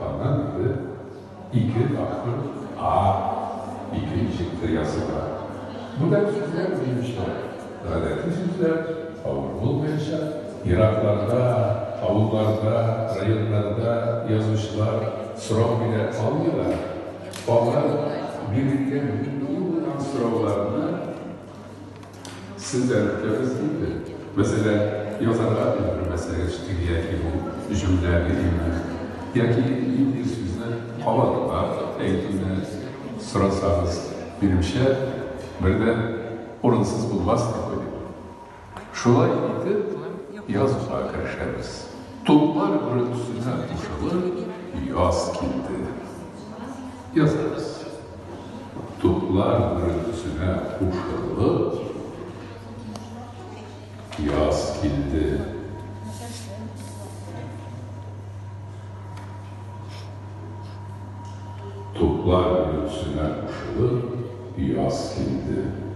Anladı. İki baktı. İki çıktı yazılar. Bu da süzler demişler. Adeti süzler, avul olmayacak. Iraklarda, avullarda, rayonlarda yazmışlar. Sıravıyla alıyorlar. Onlar birlikte bu sıravlarını sizler yapıyorsunuz. Mesela yazarlar diyor, mesela işte bu cümleleri ya ki bir sözler havalılar, eğitimde sırasanız bir şey, bir de oransız bulmaz da böyle. Şolay idi, yazıp arkadaşlarımız. Toplar gürültüsüne kuşalı, yaz kildi. Yazarız. Toplar gürültüsüne kuşalı, yaz kildi. Toplar gürültüsüne kuşalı, yaz kildi.